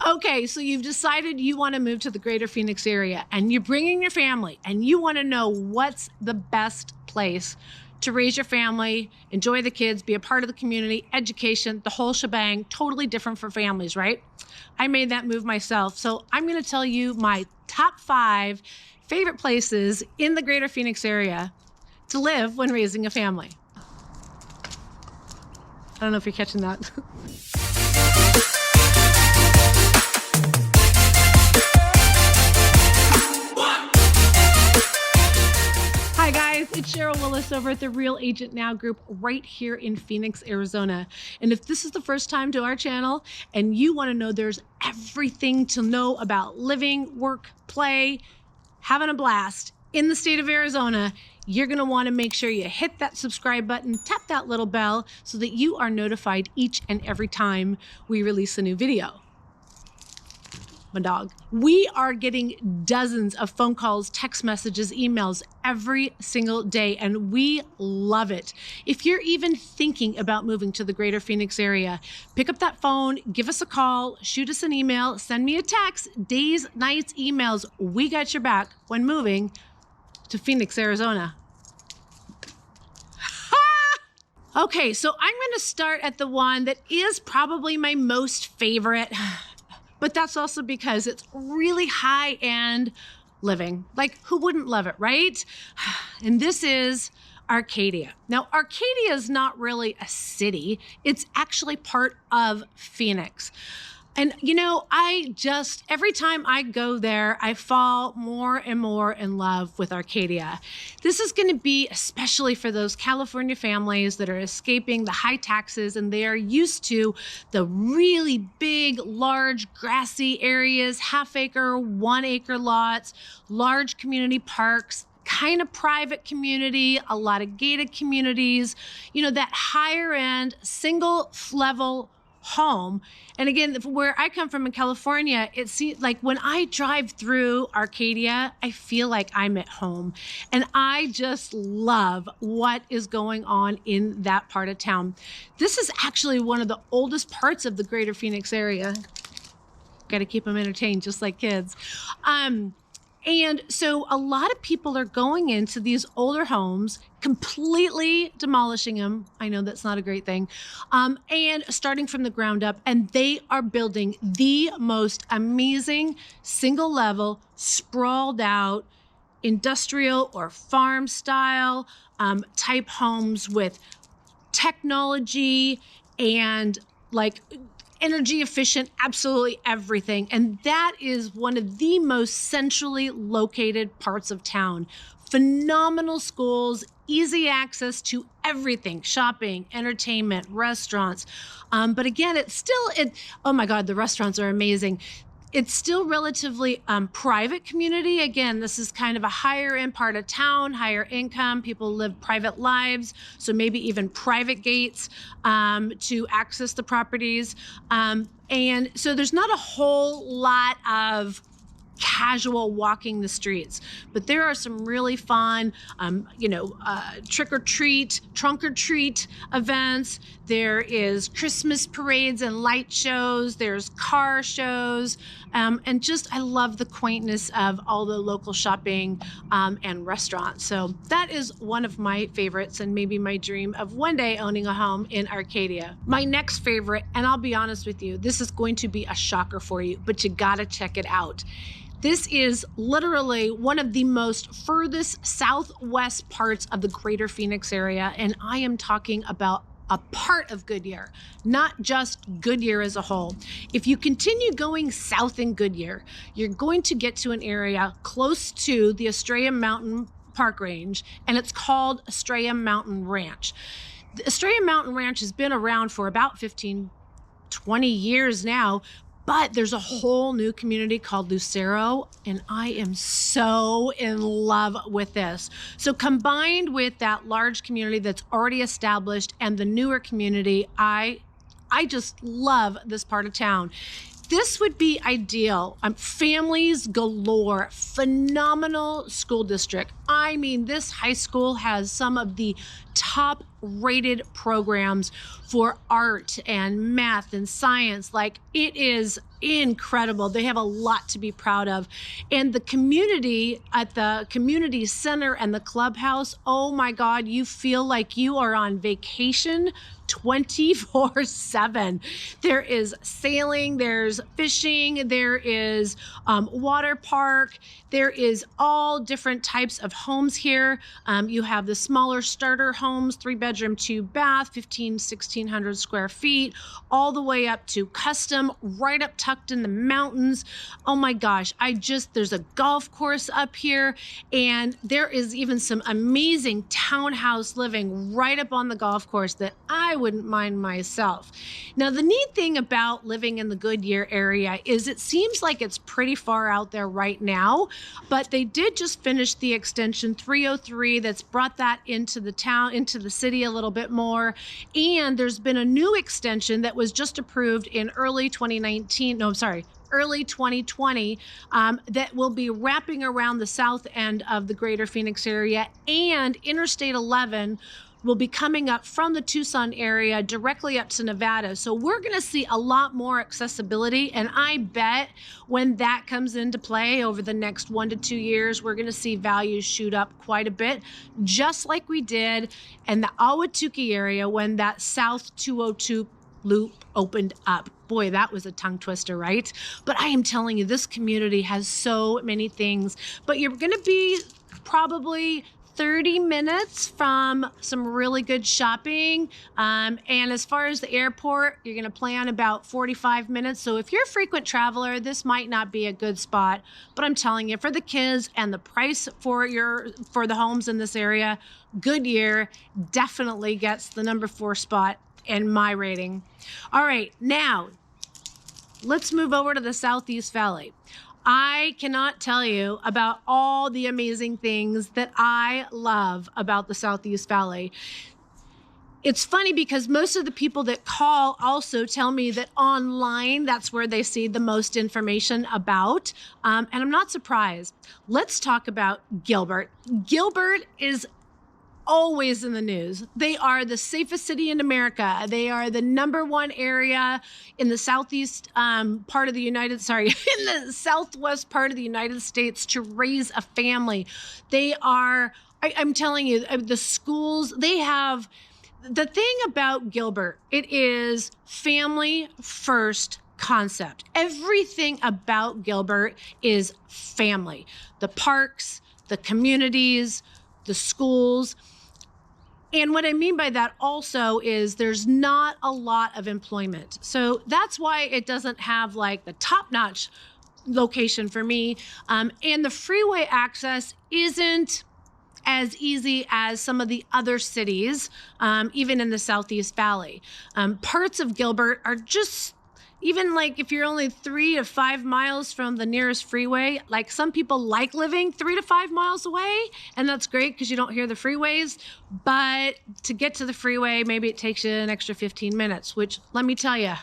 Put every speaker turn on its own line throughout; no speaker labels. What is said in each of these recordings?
Okay, so you've decided you want to move to the greater Phoenix area and you're bringing your family and you want to know what's the best place to raise your family, enjoy the kids, be a part of the community, education, the whole shebang, totally different for families, right? I made that move myself. So I'm going to tell you my top 5 favorite places in the greater Phoenix area to live when raising a family. I don't know if you're catching that. Hi guys, it's Sheryl Willis over at the Real Agent Now group right here in Phoenix, Arizona. And if this is the first time to our channel and you want to know there's everything to know about living, work, play, having a blast in the state of Arizona, you're going to want to make sure you hit that subscribe button, tap that little bell so that you are notified each and every time we release a new video. My dog. We are getting dozens of phone calls, text messages, emails every single day, and we love it. If you're even thinking about moving to the greater Phoenix area, pick up that phone, give us a call, shoot us an email, send me a text, days, nights, emails. We got your back when moving to Phoenix, Arizona. Okay, so I'm going to start at the one that is probably my most favorite. But that's also because it's really high-end living. Like, who wouldn't love it, right? And this is Arcadia. Now, Arcadia is not really a city. It's actually part of Phoenix. And you know, every time I go there, I fall more and more in love with Arcadia. This is going to be especially for those California families that are escaping the high taxes and they are used to the really big, large, grassy areas, half-acre, 1-acre lots, large community parks, kind of private community, a lot of gated communities, you know, that higher end, single level home. And again, where I come from in California, it seems like when I drive through Arcadia, I feel like I'm at home. And I just love what is going on in that part of town. This is actually one of the oldest parts of the greater Phoenix area. Got to keep them entertained, just like kids. And so a lot of people are going into these older homes, completely demolishing them. I know that's not a great thing. And starting from the ground up, and they are building the most amazing single level, sprawled out, industrial or farm style type homes with technology and like energy efficient, absolutely everything. And that is one of the most centrally located parts of town. Phenomenal schools, easy access to everything, shopping, entertainment, restaurants. But again, oh my God, the restaurants are amazing. It's still relatively private community. Again, this is kind of a higher end part of town, higher income. People live private lives, so maybe even private gates to access the properties. And so there's not a whole lot of casual walking the streets, but there are some really fun, trick or treat, trunk or treat events. There is Christmas parades and light shows. There's car shows. And just, I love the quaintness of all the local shopping and restaurants. So that is one of my favorites and maybe my dream of one day owning a home in Arcadia. My next favorite, and I'll be honest with you, this is going to be a shocker for you, but you gotta check it out. This is literally one of the most furthest southwest parts of the greater Phoenix area, and I am talking about a part of Goodyear, not just Goodyear as a whole. If you continue going south in Goodyear, you're going to get to an area close to the Estrella Mountain Park Range, and it's called Estrella Mountain Ranch. The Estrella Mountain Ranch has been around for about 15, 20 years now, but there's a whole new community called Lucero, and I am so in love with this. So combined with that large community that's already established and the newer community, I just love this part of town. This would be ideal. Families galore, phenomenal school district. I mean, this high school has some of the top rated programs for art and math and science. Like, it is incredible. They have a lot to be proud of. And the community at the community center and the clubhouse, oh my God, you feel like you are on vacation 24/7. There is sailing, there's fishing, there is water park, there is all different types of homes here. You have the smaller starter homes, 3-bedroom, 2-bath, 1,600 square feet, all the way up to custom, right up tucked in the mountains. Oh my gosh, there's a golf course up here, and there is even some amazing townhouse living right up on the golf course that I wouldn't mind myself. Now, the neat thing about living in the Goodyear area is it seems like it's pretty far out there right now, but they did just finish the extension 303 that's brought that into the town, into the city a little bit more. And there's been a new extension that was just approved in early 2020 that will be wrapping around the south end of the greater Phoenix area, and Interstate 11 will be coming up from the Tucson area directly up to Nevada. So we're gonna see a lot more accessibility, and I bet when that comes into play over the next 1 to 2 years, we're gonna see values shoot up quite a bit, just like we did in the Ahwatukee area when that South 202 loop opened up. Boy, that was a tongue twister, right? But I am telling you, this community has so many things, but you're gonna be probably 30 minutes from some really good shopping. And as far as the airport, you're gonna plan about 45 minutes. So if you're a frequent traveler, this might not be a good spot, but I'm telling you, for the kids and the price for the homes in this area, Goodyear definitely gets the number 4 spot in my rating. All right, now let's move over to the Southeast Valley. I cannot tell you about all the amazing things that I love about the Southeast Valley. It's funny because most of the people that call also tell me that online, that's where they see the most information about, and I'm not surprised. Let's talk about Gilbert. Gilbert is always in the news. They are the safest city in America. They are the #1 area in the southwest part of the United States to raise a family. They are, I'm telling you, the schools, they have, the thing about Gilbert, it is family first concept. Everything about Gilbert is family. The parks, the communities, the schools. And what I mean by that also is there's not a lot of employment. So that's why it doesn't have like the top-notch location for me. And the freeway access isn't as easy as some of the other cities, even in the Southeast Valley. Parts of Gilbert are just, even like if you're only 3 to 5 miles from the nearest freeway, like some people like living 3 to 5 miles away, and that's great because you don't hear the freeways. But to get to the freeway, maybe it takes you an extra 15 minutes, which let me tell you,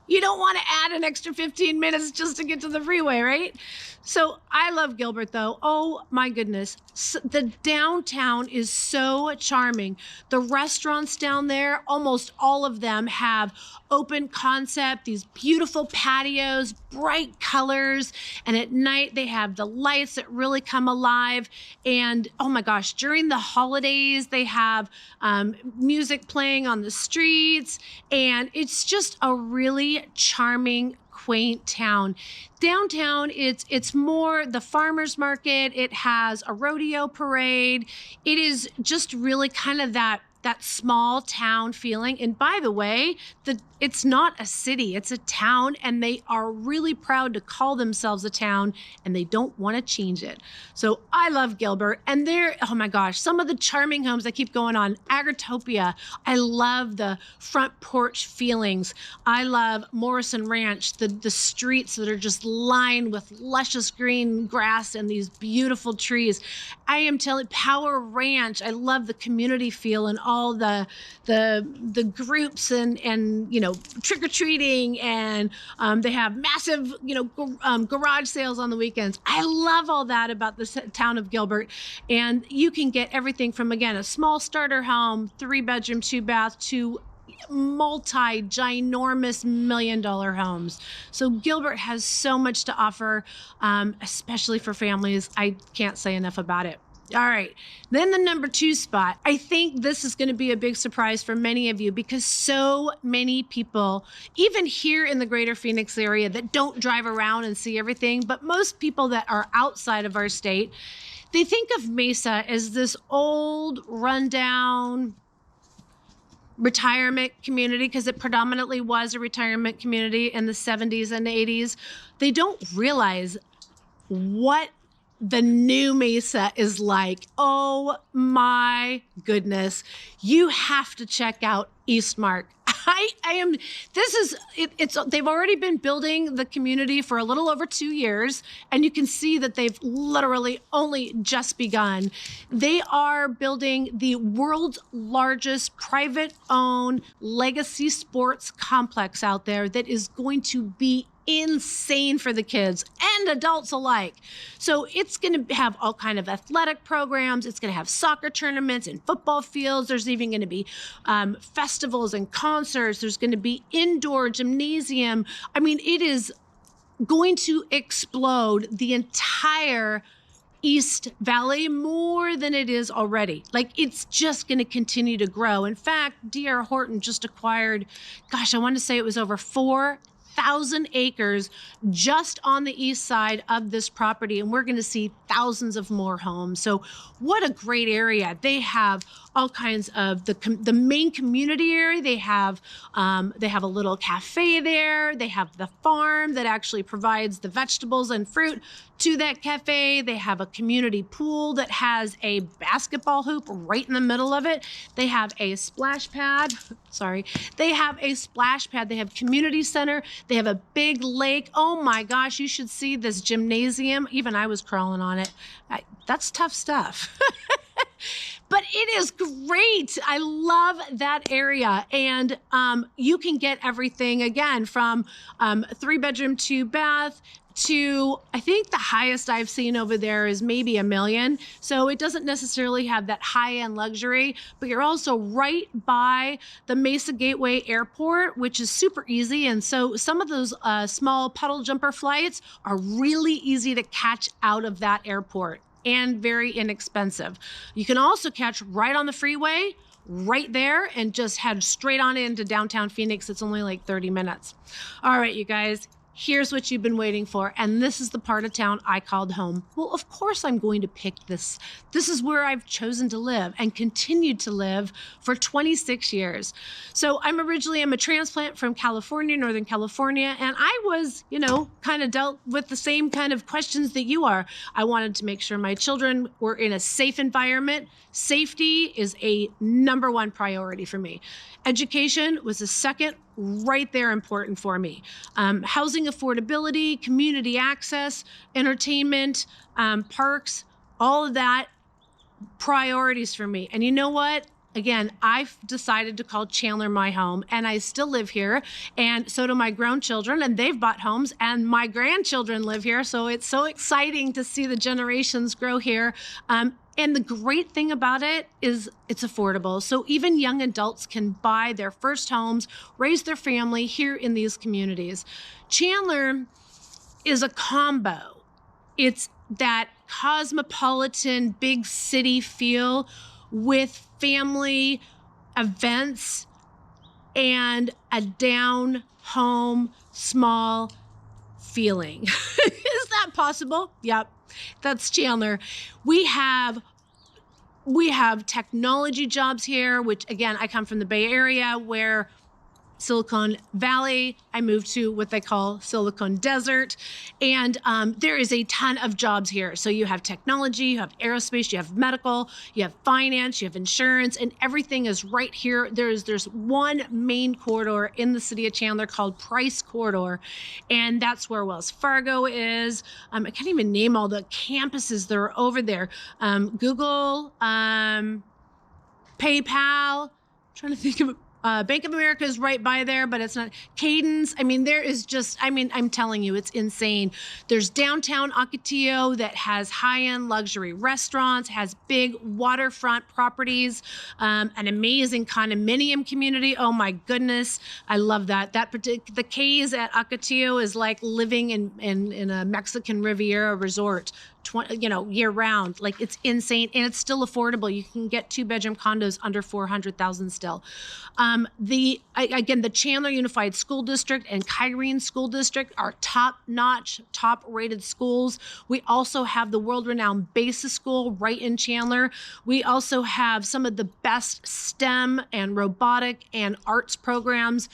you don't want to add an extra 15 minutes just to get to the freeway, right? So I love Gilbert though. Oh my goodness. The downtown is so charming. The restaurants down there, almost all of them have open concept, these beautiful patios, bright colors. And at night they have the lights that really come alive. And oh my gosh, during the holidays, they have music playing on the streets. And it's just a really charming, quaint town. Downtown, it's more the farmers market. It has a rodeo parade. It is just really kind of that small town feeling. And by the way, it's not a city, it's a town, and they are really proud to call themselves a town, and they don't want to change it. So I love Gilbert, and oh my gosh, some of the charming homes that keep going on. Agritopia, I love the front porch feelings. I love Morrison Ranch, the streets that are just lined with luscious green grass and these beautiful trees. I am telling Power Ranch, I love the community feel and all the groups and trick-or-treating, and they have massive garage sales on the weekends. I love all that about the town of Gilbert. And you can get everything from, again, a small starter home, 3-bedroom, 2-bath, to multi-ginormous $1 million homes. So Gilbert has so much to offer, especially for families. I can't say enough about it. All right, then the number 2 spot. I think this is going to be a big surprise for many of you, because so many people, even here in the greater Phoenix area, that don't drive around and see everything, but most people that are outside of our state, they think of Mesa as this old, rundown retirement community, because it predominantly was a retirement community in the 70s and 80s. They don't realize what the new Mesa is like. Oh my goodness. You have to check out Eastmark. They've already been building the community for a little over 2 years, and you can see that they've literally only just begun. They are building the world's largest private-owned legacy sports complex out there that is going to be insane for the kids and adults alike. So it's going to have all kind of athletic programs. It's going to have soccer tournaments and football fields. There's even going to be festivals and concerts. There's going to be indoor gymnasium. I mean, it is going to explode the entire East Valley more than it is already. Like, it's just going to continue to grow. In fact, D.R. Horton just acquired, I want to say it was over 4,000 acres just on the east side of this property, and we're going to see thousands of more homes. So what a great area. They have all kinds of the main community area. They have a little cafe there. They have the farm that actually provides the vegetables and fruit to that cafe. They have a community pool that has a basketball hoop right in the middle of it. They have a splash pad. They have a splash pad. They have community center. They have a big lake. Oh my gosh, you should see this gymnasium. Even I was crawling on it. That's tough stuff. But it is great. I love that area. And you can get everything, again, from 3-bedroom, 2-bath, to, I think the highest I've seen over there is maybe $1 million. So it doesn't necessarily have that high-end luxury, but you're also right by the Mesa Gateway Airport, which is super easy. And so some of those small puddle jumper flights are really easy to catch out of that airport, and very inexpensive. You can also catch right on the freeway, right there, and just head straight on into downtown Phoenix. It's only like 30 minutes. All right, you guys. Here's what you've been waiting for, and this is the part of town I called home. Well, of course I'm going to pick this. This is where I've chosen to live and continued to live for 26 years. So I'm a transplant from California, Northern California, and I was, kind of dealt with the same kind of questions that you are. I wanted to make sure my children were in a safe environment. Safety is a number 1 priority for me. Education was a second, right there, important for me. Housing affordability, community access, entertainment, parks, all of that, priorities for me. And you know what? Again, I've decided to call Chandler my home, and I still live here, and so do my grown children, and they've bought homes, and my grandchildren live here, so it's so exciting to see the generations grow here. And the great thing about it is it's affordable. So even young adults can buy their first homes, raise their family here in these communities. Chandler is a combo. It's that cosmopolitan big city feel with family events and a down home small feeling. Is that possible? Yep. That's Chandler. We have technology jobs here, which, again, I come from the Bay Area, where Silicon Valley, I moved to what they call Silicon Desert, and there is a ton of jobs here. So you have technology, you have aerospace, you have medical, you have finance, you have insurance, and everything is right here. There's one main corridor in the city of Chandler called Price Corridor, and that's where Wells Fargo is. I can't even name all the campuses that are over there. Google, PayPal. I'm trying to think of Bank of America is right by there, but it's not. Cadence. I mean, there is just, I mean, I'm telling you, it's insane. There's downtown Arcadia that has high-end luxury restaurants, has big waterfront properties, an amazing condominium community. Oh my goodness, I love that. The Cays at Arcadia is like living in a Mexican Riviera resort. Year round. Like, it's insane, and it's still affordable. You can get 2-bedroom condos under $400,000 still. The Chandler Unified School District and Kyrene School District are top-notch, top-rated schools. We also have the world-renowned Mesa School right in Chandler. We also have some of the best STEM and robotic and arts programs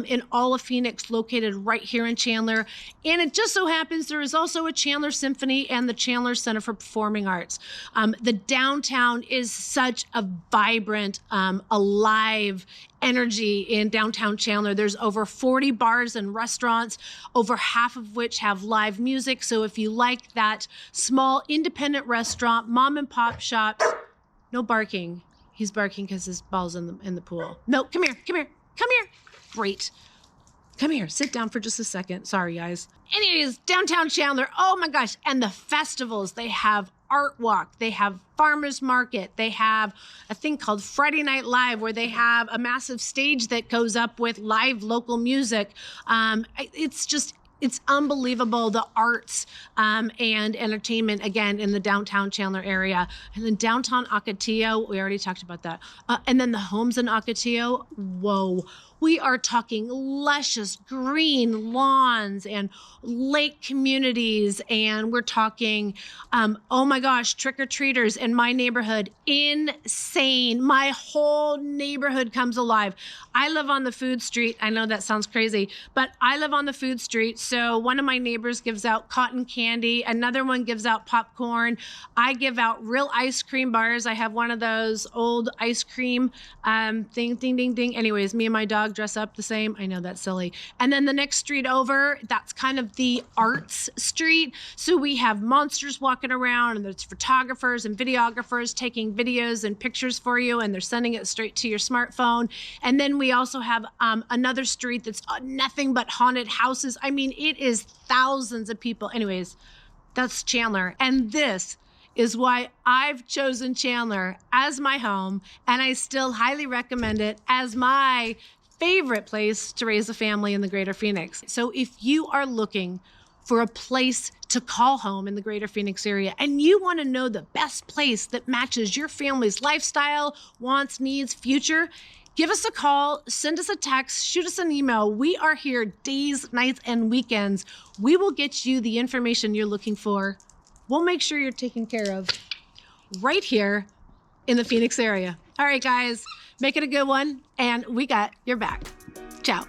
in all of Pheonix, located right here in Chandler. And it just so happens there is also a Chandler Symphony and the Chandler Center for Performing Arts. The downtown is such a vibrant, alive energy in downtown Chandler. There's over 40 bars and restaurants, over half of which have live music. So if you like that small independent restaurant, mom and pop shops, no barking. He's barking because his ball's in the pool. No, come here. Great. Come here, sit down for just a second. Sorry, guys. Anyways, downtown Chandler, oh my gosh. And the festivals, they have Art Walk, they have Farmers Market, they have a thing called Friday Night Live where they have a massive stage that goes up with live local music. It's unbelievable, the arts and entertainment, again, in the downtown Chandler area. And then downtown Arcadia, we already talked about that. And then the homes in Arcadia, whoa. We are talking luscious green lawns and lake communities. And we're talking, oh my gosh, trick-or-treaters in my neighborhood. Insane. My whole neighborhood comes alive. I live on the food street. I know that sounds crazy, but I live on the food street. So one of my neighbors gives out cotton candy. Another one gives out popcorn. I give out real ice cream bars. I have one of those old ice cream thing, ding, ding, ding. Anyways, me and my dog dress up the same. I know that's silly. And then the next street over, that's kind of the arts street. So we have monsters walking around, and there's photographers and videographers taking videos and pictures for you, and they're sending it straight to your smartphone. And then we also have another street that's nothing but haunted houses. I mean, it is thousands of people. Anyways, that's Chandler. And this is why I've chosen Chandler as my home, and I still highly recommend it as my favorite place to raise a family in the greater Pheonix. So if you are looking for a place to call home in the greater Pheonix area, and you want to know the best place that matches your family's lifestyle, wants, needs, future, give us a call, send us a text, shoot us an email. We are here days, nights, and weekends. We will get you the information you're looking for. We'll make sure you're taken care of right here in the Pheonix area. All right, guys, make it a good one, and we got your back. Ciao.